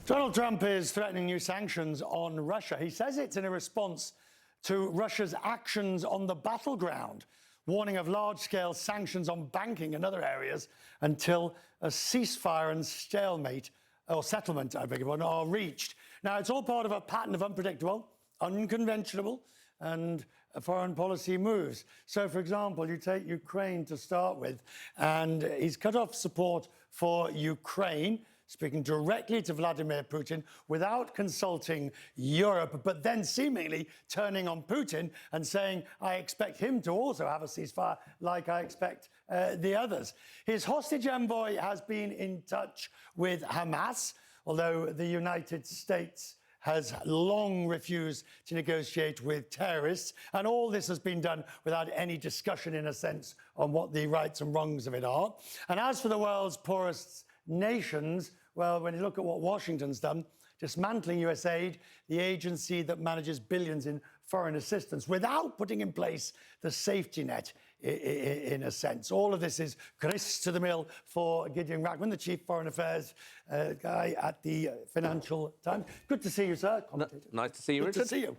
Donald Trump is threatening new sanctions on Russia. He says it's in a response to Russia's actions on the battleground, warning of large-scale sanctions on banking and other areas until a ceasefire and stalemate, or settlement, I beg your pardon, are reached. Now, it's all part of a pattern of unpredictable, unconventional, and foreign policy moves. So, for example, you take Ukraine to start with, and he's cut off support for Ukraine, speaking directly to Vladimir Putin without consulting Europe, but then seemingly turning on Putin and saying, I expect him to also have a ceasefire like I expect the others. His hostage envoy has been in touch with Hamas, although the United States has long refused to negotiate with terrorists. And all this has been done without any discussion, in a sense, on what the rights and wrongs of it are. And as for the world's poorest nations, well, when you look at what Washington's done, dismantling USAID, the agency that manages billions in foreign assistance, without putting in place the safety net, in a sense. All of this is grist to the mill for Gideon Rachman, the chief foreign affairs guy at the Financial Times. Good to see you, sir. Commentator. Nice to see you, Richard. Good to see you.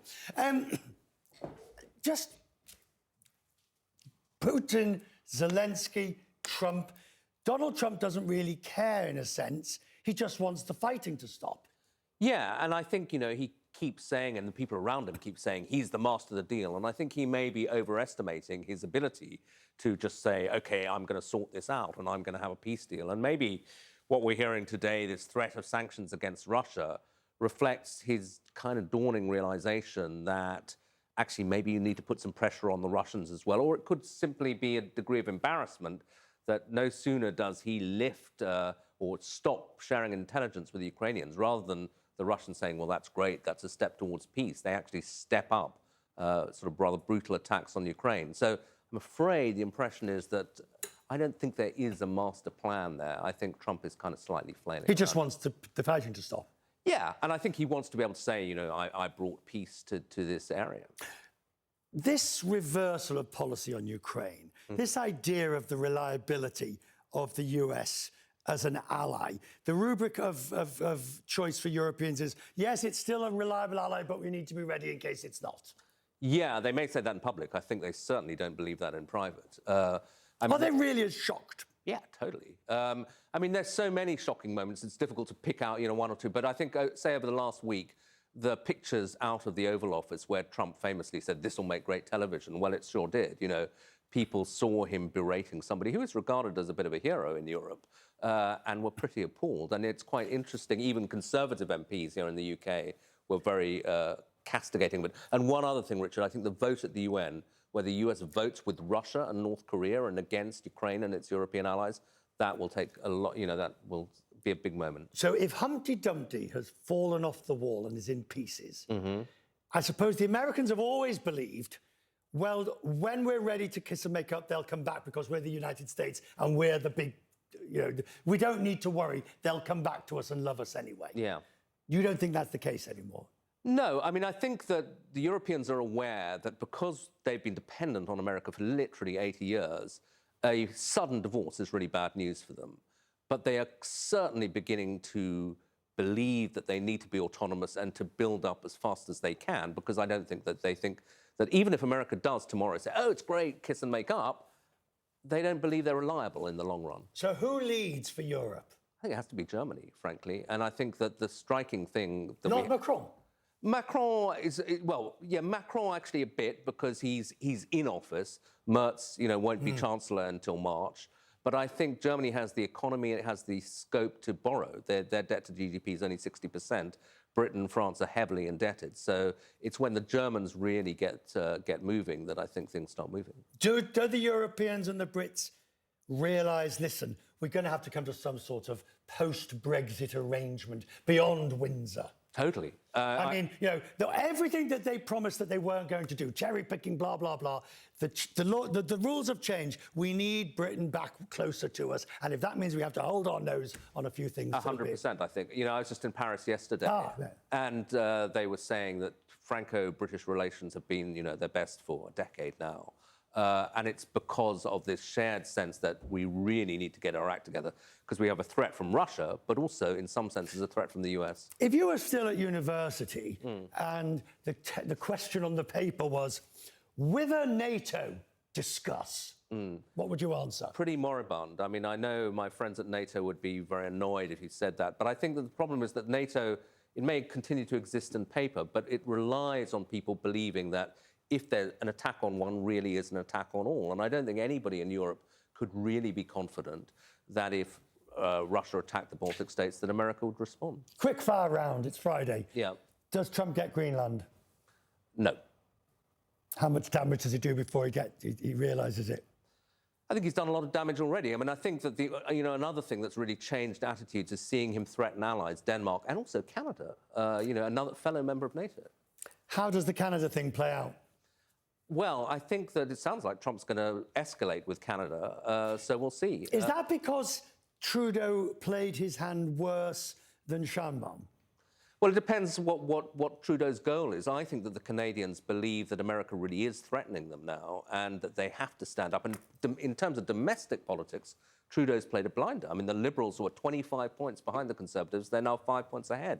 Just Putin, Zelensky, Trump. Donald Trump doesn't really care, in a sense. He just wants the fighting to stop. Yeah, and I think, he keeps saying, and the people around him keep saying, he's the master of the deal. And I think he may be overestimating his ability to just say, OK, I'm going to sort this out and I'm going to have a peace deal. And maybe what we're hearing today, this threat of sanctions against Russia, reflects his kind of dawning realization that actually maybe you need to put some pressure on the Russians as well. Or it could simply be a degree of embarrassment that no sooner does he lift or stop sharing intelligence with the Ukrainians, rather than the Russians saying, well, that's great, that's a step towards peace. They actually step up sort of rather brutal attacks on Ukraine. So I'm afraid the impression is that I don't think there is a master plan there. I think Trump is kind of slightly flailing. He just wants the fighting to stop. Yeah, and I think he wants to be able to say, I brought peace to this area. This reversal of policy on Ukraine, this idea of the reliability of the US as an ally, the rubric of choice for Europeans is, yes, it's still a reliable ally, but we need to be ready in case it's not. Yeah, they may say that in public. I think they certainly don't believe that in private. Are they really as shocked? Yeah, totally. I mean, there's so many shocking moments. It's difficult to pick out, one or two. But I think, say, over the last week, the pictures out of the Oval Office where Trump famously said, this will make great television. Well, it sure did. People saw him berating somebody who is regarded as a bit of a hero in Europe and were pretty appalled. And it's quite interesting. Even Conservative MPs here in the UK were very castigating. And one other thing, Richard, I think the vote at the UN, where the US votes with Russia and North Korea and against Ukraine and its European allies, that will take a lot, that will be a big moment. So if Humpty Dumpty has fallen off the wall and is in pieces, I suppose the Americans have always believed, well, when we're ready to kiss and make up, they'll come back because we're the United States and we're the big, we don't need to worry. They'll come back to us and love us anyway. Yeah. You don't think that's the case anymore? No, I mean, I think that the Europeans are aware that because they've been dependent on America for literally 80 years, a sudden divorce is really bad news for them. But they are certainly beginning to believe that they need to be autonomous and to build up as fast as they can, because I don't think that they think that even if America does tomorrow say, oh, it's great, kiss and make up, they don't believe they're reliable in the long run. So who leads for Europe? I think it has to be Germany, frankly. And I think that the striking thing... Not Macron? Macron is, well, yeah, Macron actually a bit, because he's in office. Merz, won't be chancellor until March. But I think Germany has the economy, it has the scope to borrow. Their debt to GDP is only 60%. Britain and France are heavily indebted. So it's when the Germans really get moving that I think things start moving. Do the Europeans and the Brits realise, listen, we're going to have to come to some sort of post-Brexit arrangement beyond Windsor? Totally. I mean, everything that they promised that they weren't going to do, cherry picking, blah, blah, blah, the rules have changed. We need Britain back closer to us. And if that means we have to hold our nose on a few things... 100%, I think. I was just in Paris yesterday, and they were saying that Franco-British relations have been, their best for a decade now. And it's because of this shared sense that we really need to get our act together because we have a threat from Russia, but also, in some senses, a threat from the US. If you were still at university and the question on the paper was, whether NATO discuss, what would you answer? Pretty moribund. I mean, I know my friends at NATO would be very annoyed if you said that, but I think that the problem is that NATO, it may continue to exist in paper, but it relies on people believing that if there's an attack on one really is an attack on all. And I don't think anybody in Europe could really be confident that if Russia attacked the Baltic states, that America would respond. Quick fire round, it's Friday. Yeah. Does Trump get Greenland? No. How much damage does he do before he realises it? I think he's done a lot of damage already. I mean, I think that another thing that's really changed attitudes is seeing him threaten allies, Denmark and also Canada, another fellow member of NATO. How does the Canada thing play out? Well, I think that it sounds like Trump's going to escalate with Canada, so we'll see. Is that because Trudeau played his hand worse than Sheinbaum? Well, it depends what Trudeau's goal is. I think that the Canadians believe that America really is threatening them now and that they have to stand up. And in terms of domestic politics, Trudeau's played a blinder. I mean, the Liberals were 25 points behind the Conservatives. They're now 5 points ahead.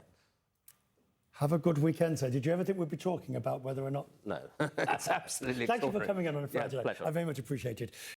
Have a good weekend, sir. Did you ever think we'd be talking about whether or not... No, it's absolutely Thank you for coming in on a Friday. Yeah, pleasure. I very much appreciate it.